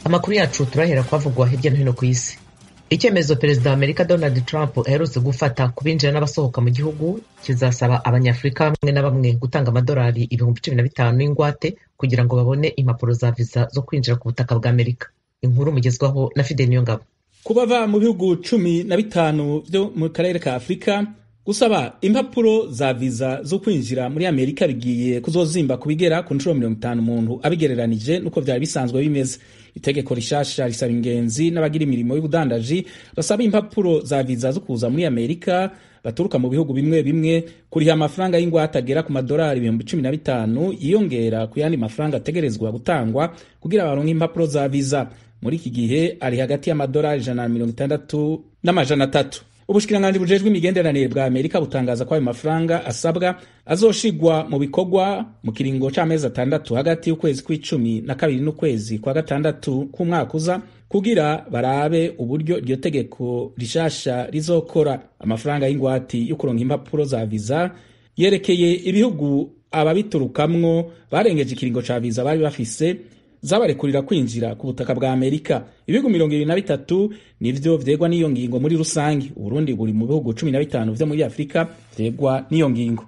Amakuru yacu turahera kwavugwa hirya no hino ku isi. Icyemezo Perezida wa Amerika Donald Trump aherutse gufata ku binjira n'abasohoka mu gihugu kizasaba abanyafurika bamwe na bamwe gutanga amadolari 15,000 y'ingwate kugira ngo babone impapuro za visa zo kwinjira ku butaka bwa Amerika. Inkuru mugezwaho na Fidel Niyongabo. Kubava mu bihugu 15 byo mu karere ka Afrika gusaba impapuro za visa zo kwinjira muri Amerika bigiye kuzozimba kubigera ku nshuro 50 umuntu abigereranije nuko byari bisanzwe bimeze. Itegeko rishasha risaba ingenzi n'abagira imirimo y'ubudandaji basaba impapuro za visa zo kuza muri Amerika baturuka mu bihugu bimwe bimwe kuriha amafaranga y'ingwate agera ku madolari 15,000 yiyongera ku yandi mafaranga ategerezwa gutangwa kugira baronke impapuro za visa. Muri iki gihe ari hagati y'amadolari 160 n'amajana 300. Ubushikiranganji bujejwe imigenderanire bwa Amerika butangaza ko ayo mafaranga asabwa azoshigwa mu bikorwa mu kiringo c'amezi 6 hagati y'ukwezi kw'icumi na kabiri n'ukwezi kwa gatandatu k'umwaka uza kugira barabe uburyo iryo tegeko rishasha rizokora. Amafaranga y'ingwati yo kuronka impapuro za visa yerekeye ibihugu ababiturukamwo barengeje ikiringo ca visa bari bafise zabarekurira kwinjira ku butaka bwa Amerika. Ibihugu 23 nivyo vyegwa n'iyo ngingo muri rusangi. Uburundi buri mu bihugu 15 vyo muri Afrika vyegwa n'iyo ngingo.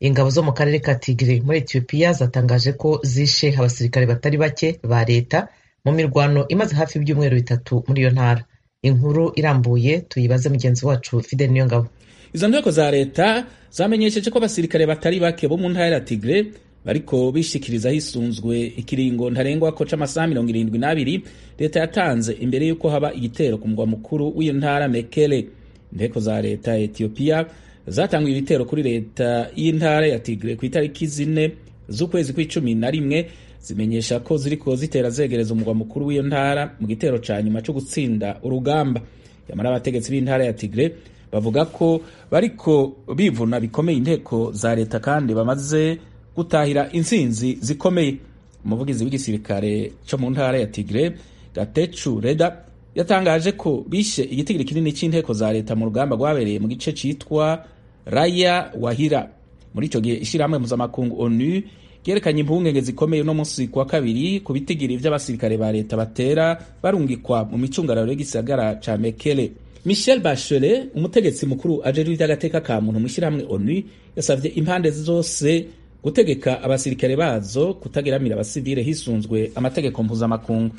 Ingabo zo mu karere ka Tigre muri Ethiopia zatangaje ko zishe abasirikare batari bake ba leta mu mirwano imaze hafi ibyumweru 3 muri iyo ntara. Inkuru irambuye tuyibaze mugenzi wacu Fidel Niyongabo. Izo nteko za leta zamenyesheje ko abasirikare batari bake bo mu ntara ya Tigre bariko bishikiriza hisunzwe ikiringo ntarengwa ko c'amasaha 72 leta yatanze imbere yuko haba igitero ku mugwa mukuru w'iyo ntara Mekele. Inteko za leta ya Ethiopia zatanguye ibitero kuri leta y'intara ya Tigre ku itariki 4 z'ukwezi kw'icumi zimenyesha ko ziriko zitera zegereza umugwa mukuru w'iyo ntara mu gitero ca nyuma cyo gutsinda urugamba. Yamara abategetsi b'intara ya Tigre bavuga ko bariko bivuna bikomeye inteko za leta kandi bamaze gutahira intsinzi zikomeye. Umuvugizi w'igisirikare cyo mu ntara ya Tigre Gatechu Reda yatangaje ko bishe igitigiri kinini c'inteko za leta mu rugamba rwabereye mu gice citwa Raya Wahira. Muri ico gihe ishirahamwe mpuzamakungu ONU ryerekanye impungenge zikomeye no munsi kwa kabiri ku bitigiri vy'abasirikare ba leta batera barungikwa mu micungararo y'igisagara ca Mekele. Michel Bachelet, umutegetsi mukuru ajejwe ivy'agateka ka muntu mu ishirahamwe ONU, yasavye impande zose gutegeka abasirikare bazo kutageramira abasivile hisunzwe amategeko mpuzamakungu.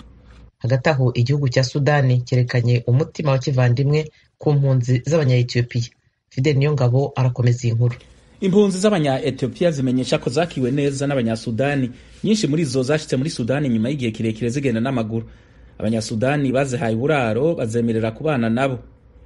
Hagati aho igihugu cya Sudani cyerekanye umutima wa kivandimwe ku mpunzi z'abanya-Ethiopia. Fidel Niyongabo arakomeza iyi nkuru. Impunzi z'abanya-Ethiopia zimenyesha ko zakiwe neza n'abanya-Sudani. Nyinshi muri zo zashitse muri Sudani nyuma y'igihe kirekire zigenda n'amaguru. Abanya-Sudani bazihaye uburaro bazemerera kubana nabo.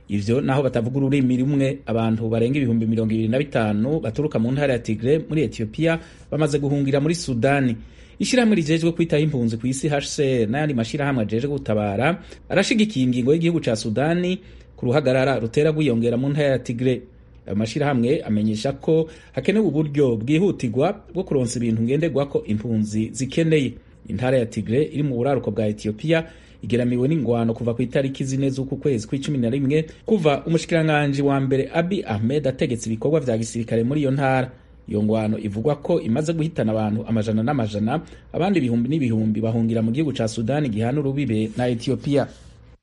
Ivyo naho batavuga ururimi rumwe, abantu barenga 25,000 baturuka mu ntara ya Tigre muri Ethiopia bamaze guhungira muri Sudani. Ishirahamwe rijejwe kwitaho impunzi ku isi HCR n'ayandi mashirahamwe ajejwe gutabara arashigikiye ingingo y'igihugu ca Sudani ku ruhagarara rutera gwiyongera mu ntara ya Tigre. Ayo mashirahamwe amenyesha ko hakenewe uburyo bwihutirwa bwo kuronsa ibintu ngenderwako impunzi zikeneye. Intara ya Tigre iri mu buraruko bwa Ethiopia igeramiwe n'ingwano kuva ku itariki 4 z'uku kwezi kw'icumi kuva umushikiranganje wa mbere Abiy Ahmed ategetse ibikorwa vya gisirikare muri iyo ntara. Iyo ngwano ivugwa ko imaze guhitana abantu amajana n'amajana, abandi ibihumbi n'ibihumbi bahungira mu gihugu ca Sudani gihana urubibe na Ethiopia.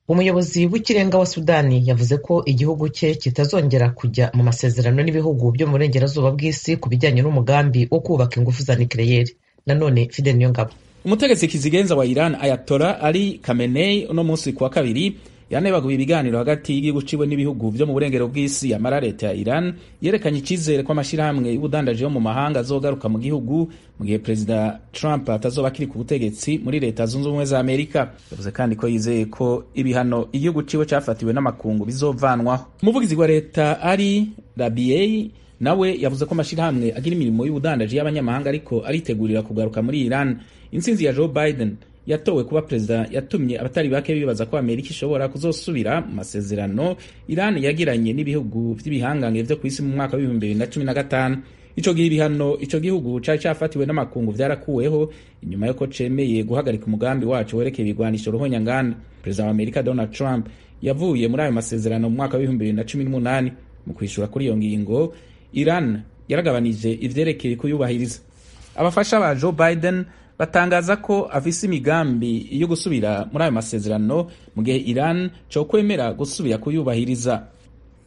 Umuyobozi w'ikirenga wa Sudani yavuze ko igihugu cye kitazongera kujya mu masezerano n'ibihugu byo mu burengerazuba bw'isi ku bijyanye n'umugambi wo kubaka ingufu za nucleaire. Nanone Fidel Niyongabo. Umutegetsi kizigenza wa Iran Ayatollah Ali Khamenei uno munsi kwa kabiri yanebaguye ibiganiro hagati y'igihugu ciwe n'ibihugu byo mu burengero bw'isi. Yamara leta ya Iran yerekanye icizere ko amashirahamwe y'ubudandaji yo mu mahanga azogaruka mu gihugu mu gihe Perezida Trump atazoba akiri ku butegetsi muri leta zunze ubumwe za Amerika. Yavuze kandi ko yizeye ko ibihano igihugu ciwe cafatiwe n'amakungu bizovanwaho. Umuvugizi wa leta Ali Rabiei nawe yavuze ko amashirahamwe agira imirimo y'ubudandaji y'abanyamahanga ariko aritegurira kugaruka muri Iran. Intsinzi ya Joe Biden yatowe kuba perezida yatumye abatari bake bibaza ko Amerika ishobora kuzosubira mu masezerano Iran yagiranye n'ibihugu vy'ibihangange vyo kwisi mu mwaka wa 2015. ico gihe ibihano ico gihugu cari cafatiwe n'amakungu vyarakuweho inyuma yuko cemeye guhagarika umugambi wacu werekeye ibigwanisho ruhonyanganda. Perezida wa Amerika Donald Trump yavuye muri ayo masezerano mu mwaka wa 2018. Mu kwishura kuri iyo ngingo, Iran yaragabanije ivyerekeye kuyubahiriza. Abafasha ba Joe Biden batangaza ko afise imigambi yo gusubira muri ayo masezerano mu gihe Iran cyo kwemera gusubira kuyubahiriza.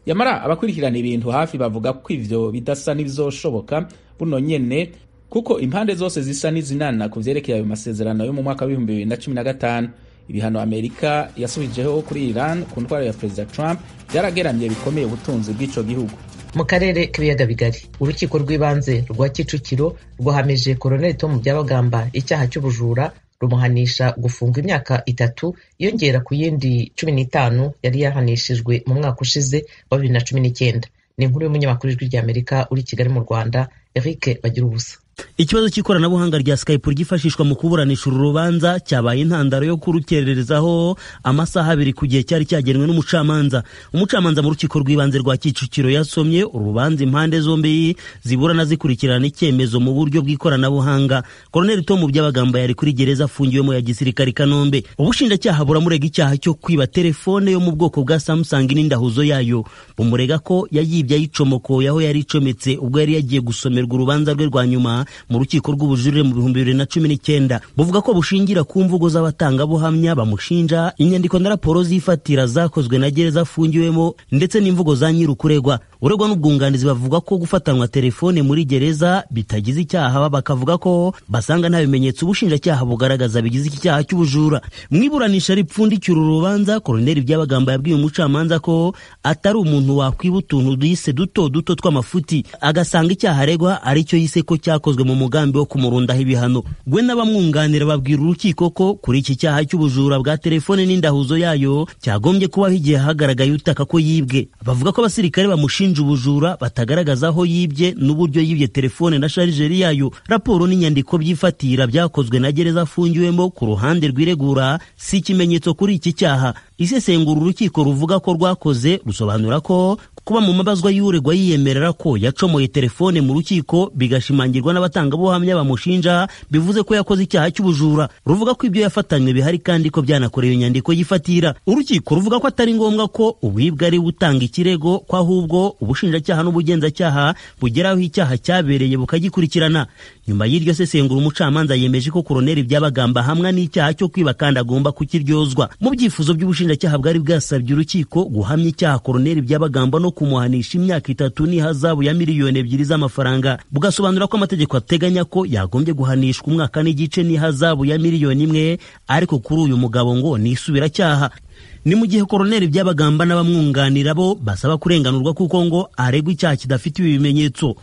Yamara abakurikirana ibintu hafi bavuga ko ivyo bidasa n'ibizoshoboka buno nyene, kuko impande zose zisa n'izinana ku vyerekeye ayo masezerano yo mu mwaka wa 2015. Ibihano Amerika yasubijeho kuri Iran ku ntwaro ya Perezida Trump byarageramye bikomeye ubutunzi bw'ico gihugu. Mu karere k'ibiyaga bigari, urukiko rw'ibanze rwa Kicukiro rwahamije Colonel Tom Byabagamba icyaha cy'ubujura, rumuhanisha gufungwa imyaka 3 yongera ku yindi 15 yari yahanishijwe mu mwaka ushize wa 2019. Ni inkuru y'umunyamakuru w'Ijwi ry'Amerika uri Kigali mu Rwanda, Eric Bagirubusa. Ikibazo cy'ikoranabuhanga rya Skype ryifashishwa mu kuburanisha uru rubanza cyabaye intandaro yo kurukererezaho amasaha 2 ku gihe cyari cyagenwe n'umucamanza. Umucamanza mu rukiko rw'ibanze rwa Kicukiro yasomye urubanza impande zombi ziburana zikurikirana icyemezo mu buryo bw'ikoranabuhanga. Colonel Tom Byabagamba yari kuri gereza afungiwemo ya gisirikare Kanombe. Ubushinjacyaha buramurega icyaha cyo kwiba telefone yo mu bwoko bwa Samsung n'indahuzo yayo. Bumurega ko yayibye ayicomoko yaho yari icometse ubwo yari yagiye gusomerwa urubanza rwe rwa nyuma mu rukiko rw'ubujurire mu 2019. Buvuga ko bushingira ku mvugo z'abatangabuhamya bamushinja, inyandiko na raporo zifatira zakozwe na gereza afungiwemo ndetse n'imvugo za nyirukuregwa. Uregwa n'ubwunganizi bavuga ko gufatanwa telefone muri gereza bitagize icyaha, bakavuga ko basanga nta bimenyetso ubushinjacyaha bugaragaza bigize iki cyaha cy'ubujura. Mwiburanisha ripfundikira urubanza, Colonel Byabagamba yabwiye umucamanza ko atari umuntu wakwiba utuntu duyise duto duto tw'amafuti, agasanga icyaha aregwa ari cyo yise ko cyakozwe mu mugambi wo kumurundaho ibihano. Gwe n'abamwunganira babwira urukiko ko kuri iki cyaha cy'ubujura bwa telefone n'indahuzo yayo cyagombye kubaho igihe hagaragaye utaka ko yibwe. Bavuga ko abasirikare bamushinja ubujura batagaragaza aho yibye n'uburyo yibye telefone na sharijeri yayo. Raporo n'inyandiko by'ifatira byakozwe na gereza afungiwemo ku ruhande rw'iregura si ikimenyetso kuri iki cyaha. Isesengura urukiko ruvuga ko rwakoze rusobanura ko kuba mu mabazwa y'uregwa yiyemerera ko yacomoye telefone mu rukiko bigashimangirwa n'abatangabuhamya bamushinja, bivuze ko yakoze icyaha cy'ubujura. Ruvuga ko ibyo yafatanywe bihari kandi ko byanakorewe inyandiko yifatira. Urukiko ruvuga ko atari ngombwa ko uwibwa ari utanga ikirego, ko ahubwo ubushinjacyaha n'ubugenzacyaha bugeraho icyaha cyabereye bukagikurikirana. Nyuma y'iryo sesengura umucamanza yemeje ko Colonel Byabagamba hamwe n'icyaha cyo kwiba kandi agomba kukiryozwa. Mu byifuzo by'ubushinjacyaha bwari bwasabye urukiko guhamya icyaha Colonel Byabagamba no kumuhanisha imyaka 3 n'ihazabu ya miliyoni 2 z'amafaranga. Bugasobanura ko amategeko ateganya ko yagombye guhanishwa umwaka n'igice n'ihazabu ya miliyoni 1, ariko kuri uyu mugabo ngo nisubira cyaha. Ni mu gihe Colonel Byabagamba n'abamwunganira bo basaba kurenganurwa kuko ngo aregwa icyaha kidafite ibimenyetso.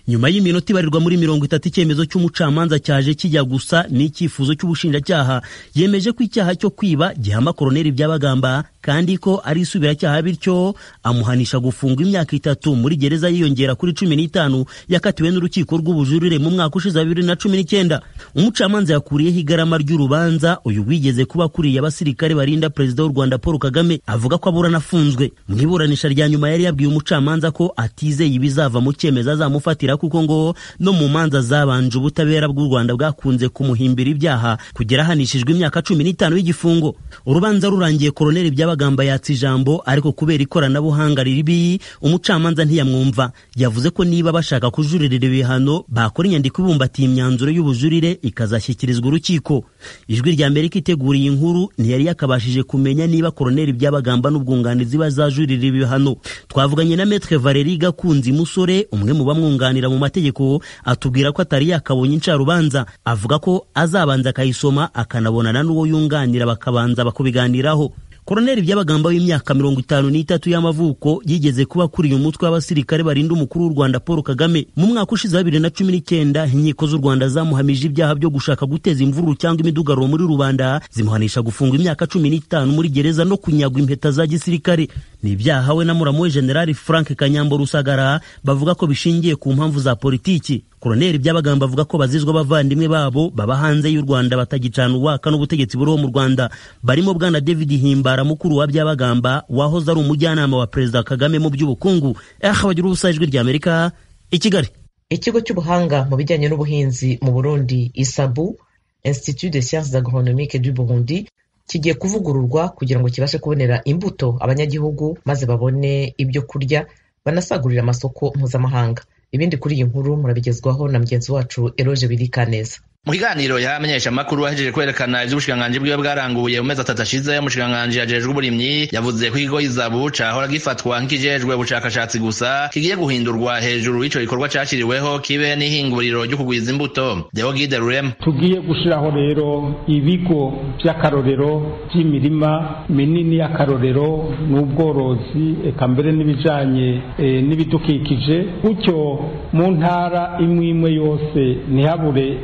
Nyuma y'iminota ibarirwa muri 30 icyemezo cy'umucamanza cyaje kijya gusa n'icyifuzo cy'ubushinjacyaha, yemeje ko icyaha cyo kwiba gihama Colonel Byabagamba kandi ko ari isubiracyaha, bityo amuhanisha gufungwa imyaka 3 muri gereza yiyongera kuri 15 yakatiwe n'urukiko rw'ubujurire mu mwaka ushize 2019. Umucamanza yakuriyeho igarama ry'urubanza uyu wigeze kuba kuriye abasirikare barinda Perezida w'u Rwanda Paul Kagame, avuga ko aburana afunzwe. Mu iburanisha rya nyuma yari yabwiye umucamanza ko atizeye ibizava mu cyemezo azamufatira kuko ngo no mu manza zabanje ubutabera bw'u Rwanda bwakunze kumuhimbira ibyaha kugera hanishijwe imyaka 15 y'igifungo. Urubanza rurangiye Colonel Byabagamba yatse ijambo, ariko kubera ikoranabuhanga ribi umucamanza ntiyamwumva. Yavuze ko niba bashaka kujuririra ibihano bakora inyandiko ibumbatiye imyanzuro y'ubujurire ikazashyikirizwa urukiko. Ijwi rya Amerika iteguriye inkuru ntiyari yakabashije kumenya niba Colonel Byabagamba n'ubwunganizi bazajurira ibihano. Twavuganye na Maître Valérie Gakunzi Musore, umwe mu bamwunganira mu mategeko, atubwira ko atari yakabonye incarubanza. Avuga ko azabanza akayisoma akanabonana n'uwo yunganira bakabanza bakubiganiraho. Colonel Byabagamba w'imyaka 53 y'amavuko yigeze kuba kuri umutwe w'abasirikare barinda umukuru w'u Rwanda Paul Kagame. Mu mwaka ushize 2019 inkiko z'u Rwanda zamuhamije ibyaha byo gushaka guteza imvururu cyangwa imidugararo muri rubanda, zimuhanisha gufungwa imyaka 15 muri gereza no kunyagwa impeta za gisirikare. Ni ibyaha we na muramu we General Frank Kanyambo Rusagara bavuga ko bishingiye ku mpamvu za politiki. Colonel Byabagamba avuga ko bazizwa bavandimwe babo baba hanze y'u Rwanda batagicana uwaka n'ubutegetsi buriho mu Rwanda, barimo bwana David Himbara mukuru wa Byabagamba wahoze ari umujyanama wa Perezida Kagame mu by'ubukungu. Bagira ubusa Ijwi rya Amerika i Kigali. ikigo cy'ubuhanga mu bijyanye n'ubuhinzi mu Burundi ISABU, Institut des Sciences Agronomiques du Burundi, kigiye kuvugururwa kugira ngo kibashe kubonera imbuto abanyagihugu maze babone ibyo kurya banasagurira amasoko mpuzamahanga. Ibindi kuri iyi nkuru murabigezwaho na mugenzi wacu Eroge Birikaneza. Mu kiganiro yamenyesha amakuru ahejeje kwerekana ivy'ubushikiranganji bwiwe bwaranguye mu mezi 3 ashize, umushikiranganji ajejwe uburimyi yavuze ko ikigo ISABU cahora gifatwa nk'ikijejwe ubushakashatsi gusa kigiye guhindurwa hejuru y'ico gikorwa cashiriweho kibe n'ihinguriro ryo kugwiza imbuto. Deogide Rurema: tugiye gushiraho rero ibigo vy'akarorero vy'imirima minini y'akarorero n'ubworozi eka mbere n'ibijanye n'ibidukikije, gutyo mu ntara imwe imwe yose ntihabure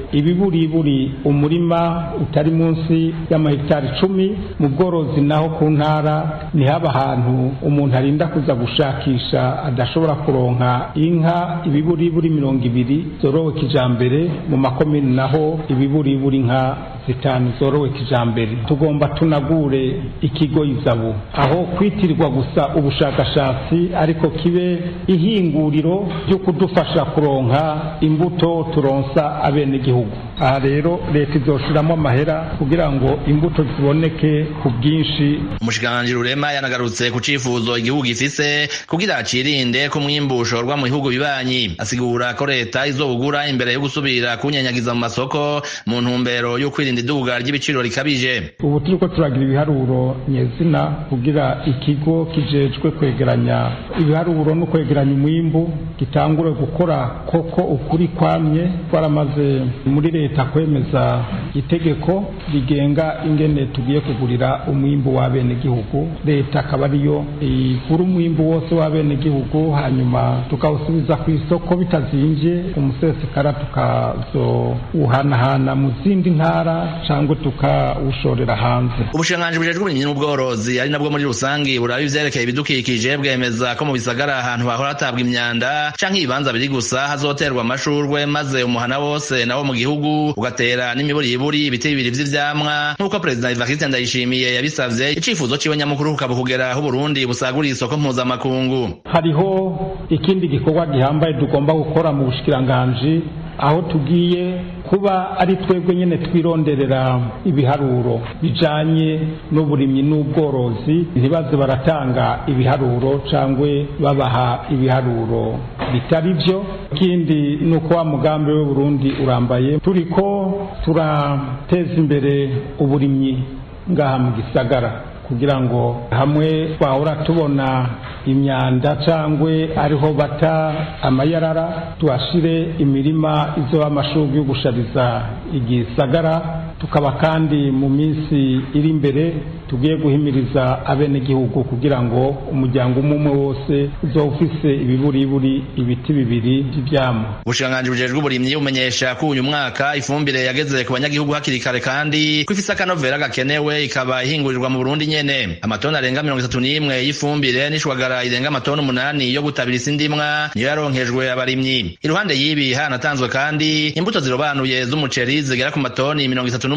iburi umurima utari munsi y'amahegitari 10. mu bworozi naho ku ntara ntihaba ahantu umuntu arinda kuza gushakisha adashobora kuronka inka iburi 20 zorowe kijambere, mu makomini naho iburi inka 5 zorowe kijambere. Tugomba tunagure ikigo ISABU aho kwitirirwa gusa ubushakashatsi, ariko kibe ihinguriro ryo kudufasha kuronka imbuto turonsa abene gihugu. Aha rero leta izoshiramo amahera kugira ngo imbuto ziboneke ku bwinshi. Umushikiranganji Rurema yanagarutse ku cifuzo igihugu gifise kugira cirinde ko umwimbu ushorwa mu bihugu bibanyi. Asigura ko leta izowugura imbere yo gusubira kunyanyagiza mu masoko mu ntumbero yo kwirinda iduga ry'ibiciro rikabije. Ubu turiko turagira ibiharuro nyezina kugira ikigo kijejwe kwegeranya ibiharuro no kwegeranya umwimbu gitangure gukora koko ukuri kwamye. Twaramaze muri leta kwemeza itegeko rigenga ingene tugiye kugurira umwimbu w'abene gihugu. Leta akaba ariyo igura umwimbu wose w'abene gihugu, hanyuma tukawusubiza ku isoko bitazimvye, umusesekara tukazowuhanahana mu zindi ntara cyangwa tukawushorera hanze. Ubushikiranganji bujejwe uburimyi n'ubworozi ari nabwo muri rusangi buraba ivyerekeye ibidukikije bwemeza ko mu bisagara ahantu hahora hatabwa imyanda canke ibibanza biri gusa hazoterwa amashurwe, maze umuhana wose nawo mu gihugu ugatera n'imiburiburi ibiti bibiri vy'ivyamwa nk'uko Perezida Evariste Ndayishimiye yabisavye. Icifuzo ciwe nyamukuru kukaba kugera aho Burundi busagurira isoko mpuzamakungu. Hariho ikindi gikorwa gihambaye tugomba gukora mu bushikiranganji, aho tugiye kuba ari twebwe nyene twironderera ibiharuro bijanye n'uburimyi n'ubworozi, ntibaze baratanga ibiharuro cangwe babaha ibiharuro bitari byo. Ikindi nuko wa mugambi we Burundi urambaye, turiko turateza imbere uburimyi ngaha mu gisagara kugira ngo hamwe twahora tubona imyanda cangwe ariho bata amayarara tuhashire imirima izo amashurwe yo gushariza igisagara. Tukaba kandi mu minsi iri imbere tugiye guhimiriza abene gihugu kugira ngo umuryango umwe wose uzofise ibiburi ibiti bibiri by'ivyamwa. Ubushikiranganji bujejwe uburimyi bumenyesha ko uyu mwaka ifumbire yageze ku banyagihugu hakiri kare kandi ko ifise akanovera gakenewe, ikaba ihingurirwa mu Burundi nyene. Amatoni arenga 31 y'ifumbire n'ishwagara irenga amatoni 8 yo gutabira indimwa niyo yaronkejwe abarimyi. Iruhande y'ibi hanatanzwe kandi imbuto zirobanuye z'umuceri zigera ku matoni 38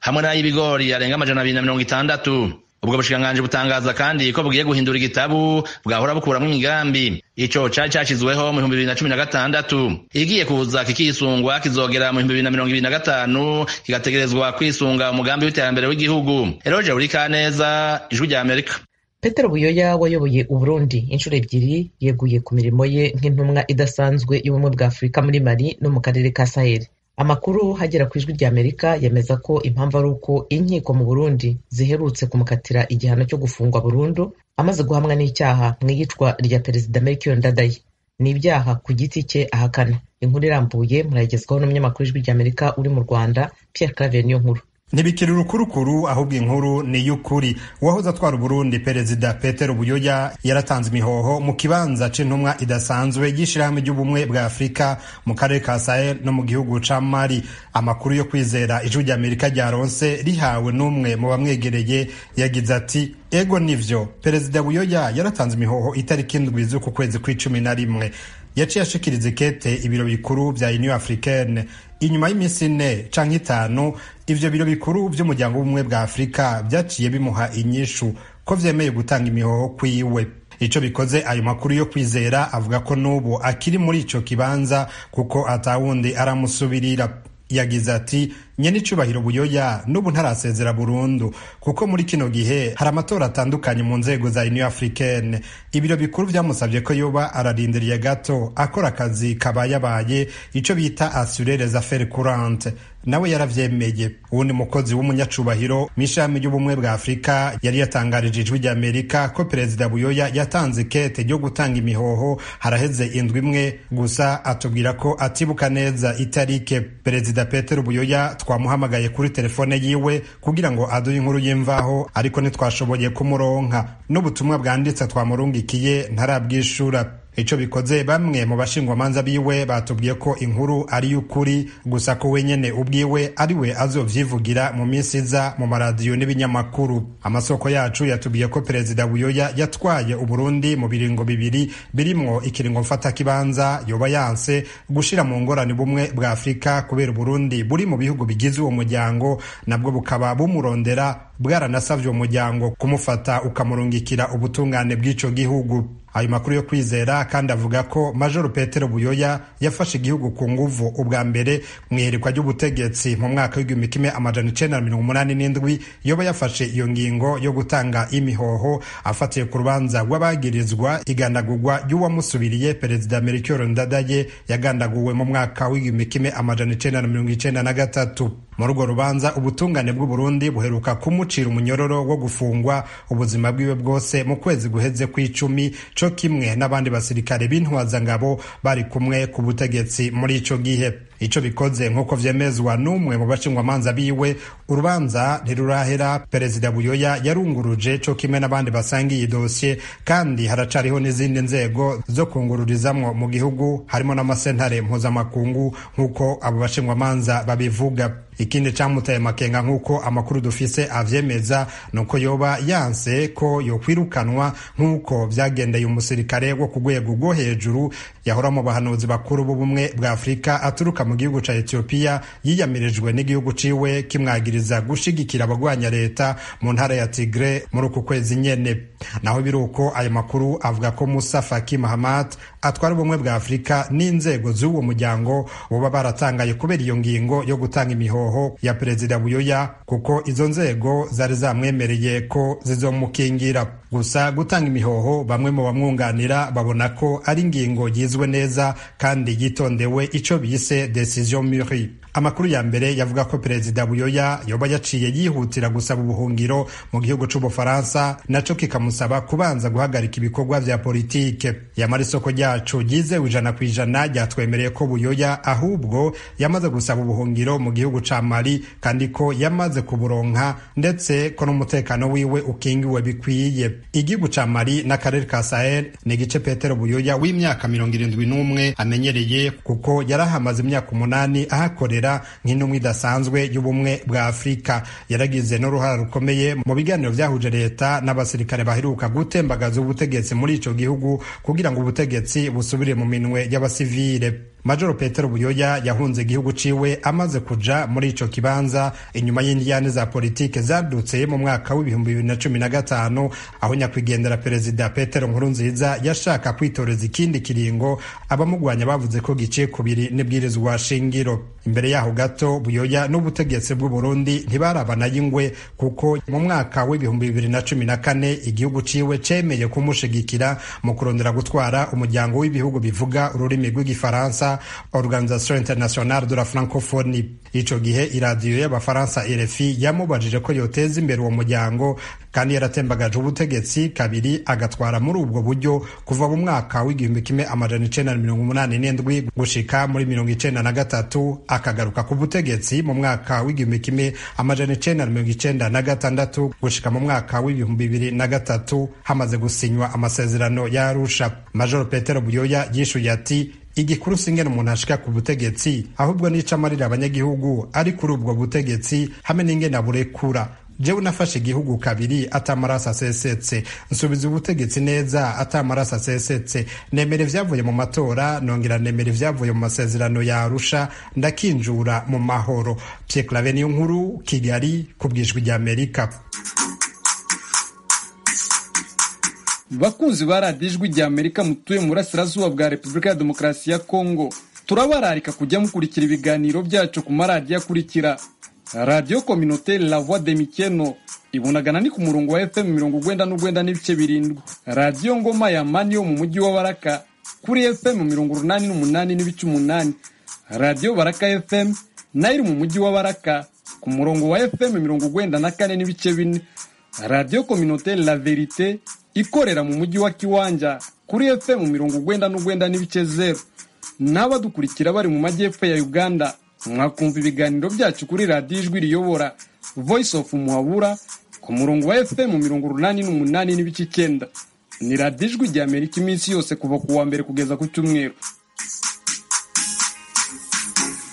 hamwe n'ay'ibigori arenga 260. Ubwo bushikiranganji butangaza kandi ko bugiye guhindura igitabu bwahora bukuramwo imigambi. Ico cari cashizweho mu 2016 igiye kuza kikisungwa kizogera mu 2025 kigategerezwa kwisunga umugambi w'iterambere w'igihugu. Eroge Burikaneza, Ijwi rya Amerika. Petero Buyoya wayoboye Uburundi inshuro 2 yeguye ku mirimo ye nk'intumwa idasanzwe y'ubumwe bwa Afurika muri Mali no mu karere ka Sahel. Amakuru hagera ku Ijwi rya Amerika yemeza ko impamvu ari uko inkiko mu Burundi ziherutse kumukatira igihano cyo gufungwa burundu amaze guhamwa n'icyaha mu iyicwa rya Perezida Melchior Ndadaye. Ni ibyaha ku giti cye ahakana. Inkuru irambuye murayigezwaho n'umunyamakuru w'Ijwi rya Amerika uri mu Rwanda, Pierre Claver Niyonkuru. Ntibikiri urukurukuru ahubwo inkuru ni y'ukuri. Uwahoze atwara Burundi Perezida Petero Buyoya yaratanze imihoho mu kibanza c'intumwa idasanzwe y'ishirahamwe ry'ubumwe bwa Afurika mu karere ka Sahel no mu gihugu ca Mali. Amakuru yo kwizera Ijwi rya Amerika ryaronse rihawe n'umwe mu bamwegereye yagize ati: ego nivyo, Perezida Buyoya yaratanze imihoho itariki 7 z'uku kwezi kwa11. Yaciye ashikiriza kete ibiro bikuru vya Union Africaine. Inyuma y'iminsi 4 canke 5 ivyo biro bikuru vy'umuryango w'ubumwe bwa Afurika vyaciye bimuha inyishu ko vyemeye gutanga imihoho kwiwe. ico bikoze ayo makuru yo kwizera avuga ko n'ubu akiri muri ico kibanza kuko atawundi aramusubirira. Yagize ati nyenicubahiro Buyoya n'ubu ntarasezera burundu kuko muri kino gihe hari amatora atandukanye mu nzego za Union Africaine. Ibiro bikuru vyamusavye ko yoba ararindiriye gato akora akazi kabayabaye ico bita assurer les affaires courantes, nawe yaravyemeye. Uwundi mukozi w'umunyacubahiro mw'ishami ry'ubumwe bwa Afrika yari yatangarije ijwi ry'Amerika ko Perezida Buyoya yatanze kete ryo gutanga imihoho haraheze indwi imwe gusa, atubwira ko atibuka neza itarike. Perezida Petero Buyoya twamuhamagaye kuri telefone yiwe kugira ngo aduhe inkuru y'imvaho, ariko ntitwashoboye kumuronka. N'ubutumwa bwanditse twamurungikiye ntarabwishura. Ico bikoze bamwe mu bashingwamanza biwe batubwiye ko inkuru ari y'ukuri gusa ko wenyene ubwiwe ariwe azovyivugira mu minsi iza mu maradiyo n'ibinyamakuru. Amasoko yacu yatubwiye ko Perezida Buyoya yatwaye Uburundi mu biringo bibiri birimwo ikiringo mfata kibanza yoba yanse gushira mu ngorane bumwe bwa Afrika kubera Uburundi buri mu bihugu bigize uwo muryango, nabwo bukaba bumurondera bwaranasavye uwo muryango kumufata ukamurungikira ubutungane bw'ico gihugu. Ayo makuru yo kwizera kandi avuga ko Major Petero Buyoya yafashe igihugu ku nguvu ubwa mbere mwiherekwa ry'ubutegetsi mu mwaka w'1987 yoba yafashe iyo ngingo yo gutanga imihoho afatiye ku rubanza rw'abagirizwa igandagurwa ry'uwamusubiriye Perezida Melchior Ndadaye yagandaguwe mu mwaka w'1993. Muri urwo rubanza ubutungane bw'u Burundi buheruka kumucira umunyororo wo gufungwa ubuzima bwiwe bwose mu kwezi guheze kw'icumi, co kimwe n'abandi basirikare b'intwazangabo bari kumwe ku butegetsi muri ico gihe. Ico bikoze nk'uko vyemezwa n'umwe mu bashingwamanza biwe, urubanza ntirurahera. Perezida Buyoya yarunguruje co kimwe n'abandi basangiye idosiye, kandi haracariho n'izindi nzego zo kungururizamwo mu gihugu, harimo n'amasentare mpuzamakungu nk'uko abo bashingwamanza babivuga. Ikindi camutaye makenga nk'uko amakuru dufise avyemeza nuko yoba yanse ko yokwirukanwa nk'uko vyagendeye umusirikare wo ku rwego rwo hejuru yahora mu bahanuzi bakuru b'ubumwe bwa Afrika aturuka mu gihugu ca Ethiopia, yiyamirijwe n'igihugu ciwe kimwagiriza gushigikira abagwanya leta mu ntara ya Tigre muri uku kwezi nyene. Naho biruko ayo makuru avuga ko Musa Faki Mahamat atwara ubumwe bwa Afrika n'inzego z'uwo muryango boba baratangaye kubera iyo ngingo yo gutanga imihoho ya Perezida Buyoya, kuko izo nzego zari zamwemereye ko zizomukingira. Gusa gutanga imihoho bamwe mu bamwunganira babona ko ari ingingo yizwe neza kandi yitondewe, ico bise decision mûrie. Amakuru ya mbere yavuga ko Perezida Buyoya yoba yaciye yihutira gusaba ubuhungiro mu gihugu c'Ubufaransa, naco kikamusaba kubanza guhagarika ibikorwa vya politike. Yamara isoko ryacu ryizewe 100% ryatwemereye ko Buyoya ahubwo yamaze gusaba ubuhungiro mu gihugu ca Mali, kandi ko yamaze kuburonka ndetse ko n'umutekano wiwe ukingiwe bikwiye. Igihugu ca Mali n'akarere ka Sahel ni igice Petero Buyoya w'imyaka 71 amenyereye, kuko yarahamaze imyaka 8 ahakorera nk'intumwa idasanzwe y'ubumwe bwa Afrika. Yaragize n'uruhara rukomeye mu biganiro vyahuje leta n'abasirikare baheruka gutembagaza ubutegetsi muri ico gihugu kugira ngo ubutegetsi busubire mu minwe y'abasivile. Major Petero Buyoya yahunze igihugu ciwe amaze kuja muri ico kibanza inyuma y'indiyane za politike zadutse mu mwaka w'2015, aho nyakwigendera Perezida Petero Nkurunziza yashaka kwitoreza ikindi kiringo, abamugwanya bavuze ko giciye kubiri n'ibwirizwa shingiro. Imbere yaho gato Buyoya n'ubutegetsi bw'u Burundi ntibarabana y'ingwe, kuko mu mwaka w'2014 igihugu ciwe cemeye kumushigikira mu kurondera gutwara umuryango w'ibihugu bivuga ururimi rw'igifaransa, Organisation Internationale de la Francophonie. Ico gihe iradiyo y'abafaransa RFI yamubajije ko yoteza imbere uwo muryango, kandi yaratembagaje ubutegetsi kabiri agatwara muri ubwo buryo kuva mu mwaka w'1987 gushika muri 1993, akagaruka ku butegetsi mu mwaka w'1996 gushika mu mwaka w'2003 hamaze gusinywa amasezerano ya Arusha. Major Petero Buyoya yishuye ati igikuru singene umuntu ashika ku butegetsi, ahubwo nica amarira abanyagihugu ari kuri ubwo butegetsi hamwe n'ingene aburekura. Jewe nafashe igihugu kabiri atamarasa asesetse, nsubiza ubutegetsi neza atamarasa asesetse, nemere vyavuye mu matora, nongera nemere vyavuye mu masezerano ya Arusha, ndakinjura mu mahoro. Pierre Claver Niyonkuru, Kigali, ku bw'ijwi ry'Amerika. bakunzi ba radiyo ijwi rya Amerika mutuye mu burasirazuba bwa Repubulika ya Demokarasi ya Kongo, turabararika kujya mukurikira ibiganiro byacu ku maradiyo akurikira: Radio Communautaire La Voix de Mikeno ibunagana ni ku murongo wa FM 99.7, Radio Ngoma ya Mani yo mu mujyi wa Baraka kuri FM 88.8, Radio Baraka FM nayo mu mujyi wa Baraka ku murongo wa FM 94.4, Radio Communautaire La Verite ikorera mu mujyi wa Kiwanja kuri FM 99.0. N'abadukurikira bari mu majyepfo ya Uganda mwakumva ibiganiro byacu kuri radiyo ijwi riyobora Voice of Muhabura ku murongo wa FM 88.9. Ni radiyo ijwi rya Amerika iminsi yose kuva ku wa mbere kugeza ku cyumweru.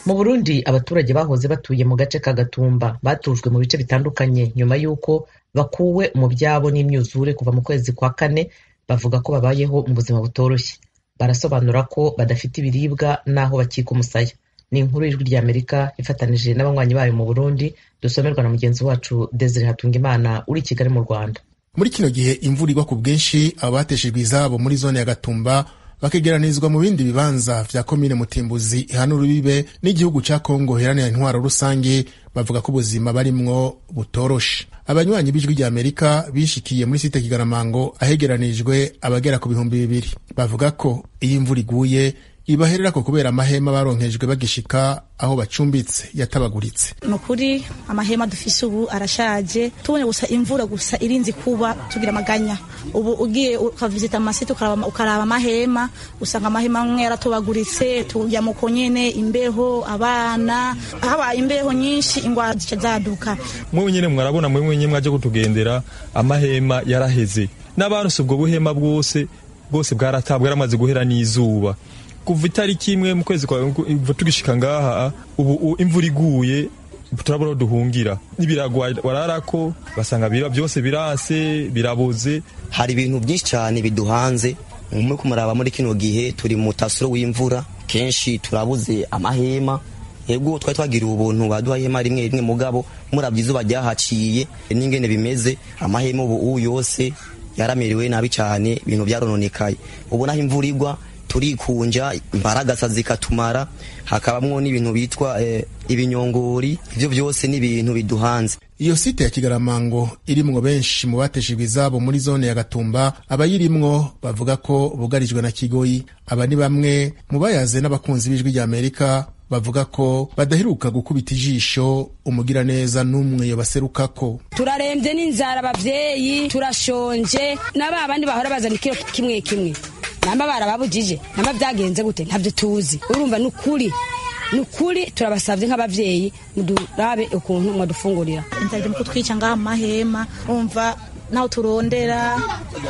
Mu Burundi abaturage bahoze batuye mu gace ka Gatumba batujwe mu bice bitandukanye nyuma y'uko bakuwe mu byabo n'imyuzure kuva mu kwezi kwa kane. Bavuga ko babayeho mu buzima butoroshye. Barasobanura ko badafite ibiribwa n'aho bakika umusaya. Ni inkuru y'ijwi rya Amerika ifatanije n'abanywanyi bayo mu Burundi, dusomerwa na mugenzi wacu Desire Hatungimana uri Kigali mu Rwanda. Muri kino gihe imvura igwa ku bwinshi, abateshejwe izabo muri zone ya Gatumba bakegeranizwa mu bindi bibanza vya komine Mutimbuzi ihanura bibe n'igihugu ca Kongo heranira intwaro rusange. Bavuga ko ubuzima barimwo butoroshe. Abanywanyi b'ijwi rya Amerika bishikiye muri site Kigaramango ahegeranijwe abagera ku 200. Bavuga ko iyi imvura iguye ibaherera ko kubera amahema baronkejwe bagishika aho bacumbitse yatabaguritse. Nukuri amahema dufise ubu arashaje, tubone gusa imvura gusa irinzi kuba tugira maganya. Ubu ugiye ukavisita amasite ukaraba amahema, usanga amahema amwe yaratobaguritse, tujya mu konyene imbeho, abana haba imbeho nyinshi, ingwara zica zaduka. Mwe nyene mwarabona mwe nyene mwaje kutugendera amahema yaraheze, n'abantu ubwo buhema bwose bwaratabwe yaramaze guhera n'izuba. Kuva itariki imwe mu kwezi kwa tugishika ngaha, ubu imvura iguye turabona duhungira n'ibiragwa wararako basanga biba byose birase biraboze. Hari ibintu byinshi cyane biduhanze muri kumuraba muri kino gihe turi mu tasuro w'imvura, kenshi turabuze amahema. Ego twari twagira ubuntu baduha ihema rimwe mugabo muravye izuba ryahaciye n'ingene bimeze, amahema ubu yose yaramerewe nabi cyane, ibintu byarononekaye. Ubu naho imvura igwa turikunja, imbaraga zikatumara, hakabamwo n'ibintu bitwa ibinyongori. Ivyo byose ni ibintu biduhanze. Iyo site ya Kigaramango irimwo benshi mu bateshejwe izabo muri zone ya Gatumba. Abayirimwo bavuga ko bugarijwe na kigoyi. Aba ni bamwe mu bayaze n'abakunzi b'ijwi rya Amerika bavuga ko badaheruka gukubita ijisho umugira neza n'umwe yobaserukako. Turarembye n'inzara, abavyeyi turashonje, n'aba bandi bahora bazana ikiro kimwe kimwe namba barababujije, namba byagenze gute ntavyo tuzi. Urumva nukuri turabasavye nk'abavyeyi mudurabe ukuntu mwadufungurira. Inzara muko twica ngaha mahema, umva naho turondera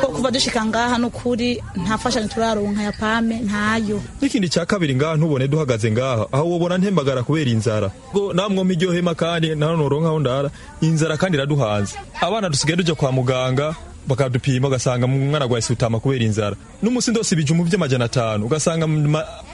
ko kuva dushika ngaha nukuri ntafasha turaronka ya pame ntayo. N'ikindi cya kabiri ngaha ntubone duhagaze ngaha aho wobona ntembagara kubera inzara, ngo namwe miryo hema kandi naronka aho ndara inzara kandi iraduhanze. Abana dusigaye tujya kwa muganga bakadupima ugasanga umwana gwa isutama kubera inzara. N'umusi ndose ibijumbu by'500 ugasanga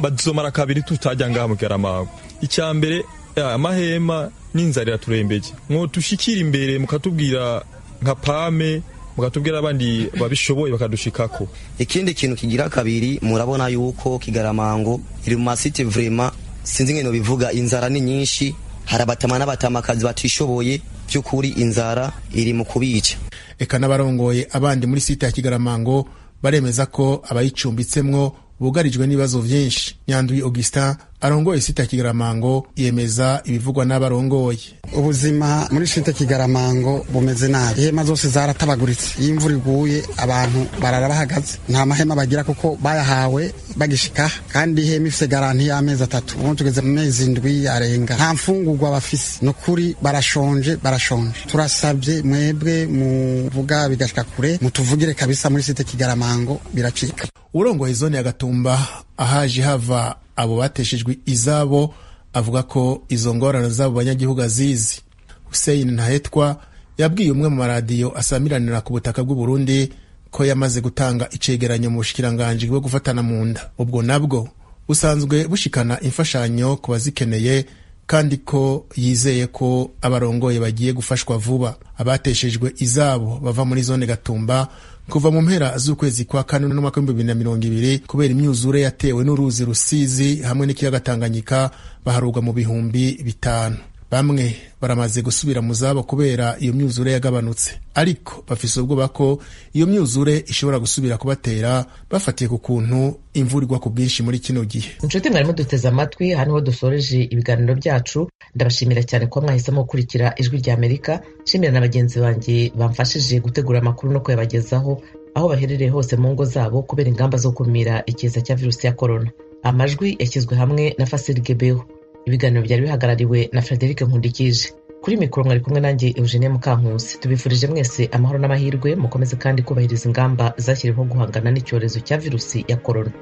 bazomara kabiri tutajya ngaha mu Kigaramango. Icyambere amahema n'inzara iraturembeje. Mwo tushikira imbere mukatubwira nka pame, mukatubwira abandi babishoboye bakadushikako. Ikindi kintu kigira kabiri, murabona yuko Kigaramango iri mu masite vraiment sinzi ngeno bivuga, inzara ni nyinshi, harabatama n'abatamakazi batishoboye, by'ukuri inzara iri mu kubica. Eka n'abarongoye abandi muri site ya Kigaramango baremeza ko abayicumbitsemwo bugarijwe n'ibibazo vyinshi. Nyandwi Augustin arongoye site ya Kigaramango yemeza ibivugwa n'abarongoye. Ubuzima muri site ya Kigaramango bumeze nabi, ihema zose zaratabaguritse, iyo imvura iguye abantu barara bahagaze, nta mahema bagira kuko bayahawe bagishika, kandi ihema ifise garanti y'amezi 3, ubu tugeze mu mezi 7 arenga, nta mfungurwa bafise. Nukuri barashonje. Turasabye mwebwe muvuga bigashika kure, mutuvugire kabisa muri site ya Kigaramango biracika. Urongoye zone ya Gatumba ahaje hava abo bateshejwe izabo avuga ko izo ngorane z'abo banyagihugu azizi. Hussein Ntahetwa yabwiye umwe mu maradiyo asamiranira ku butaka bw'u Burundi ko yamaze gutanga icegeranyo mu bushikiranganje bwo gufatana mu nda. Ubwo nabwo busanzwe bushikana imfashanyo ku bazikeneye, kandi ko yizeye ko abarongoye bagiye gufashwa vuba. Abateshejwe izabo bava muri zone Gatumba kuva mu mpera z'ukwezi kwa kane n'umwaka w'ibihumbi bibiri na mirongo ibiri kubera imyuzure yatewe n'uruzi Rusizi hamwe n'ikiyaga Tanganyika baharurwa mu bihumbi 5. Bamwe baramaze gusubira mu zabo kubera iyo myuzure yagabanutse, ariko bafise ubwoba ko iyo myuzure ishobora gusubira kubatera bafatiye ku kuntu imvura igwa ku bwinshi muri kino gihe. Inshuti mwarimo duteze amatwi, hano ho dusoreje ibiganiro byacu. Ndabashimira cyane ko mwahisemo gukurikira Ijwi rya Amerika. Shimira na bagenzi banjye bamfashije gutegura amakuru no kuyabagezaho aho baherereye hose mu ngo zabo kubera ingamba zo kumira ikiza cya virusi ya corona. Amajwi yashyizwe hamwe na Fasil Gebeho. Ibiganiro byari bihagarariwe na Frederic Nkundikije. Kuri mikoro mwari kumwe nanjye Eugenie Mukankusi. Tubifurije mwese amahoro n'amahirwe, mukomeze kandi kubahiriza ingamba zashyiriweho guhangana n'icyorezo cya virusi ya corona.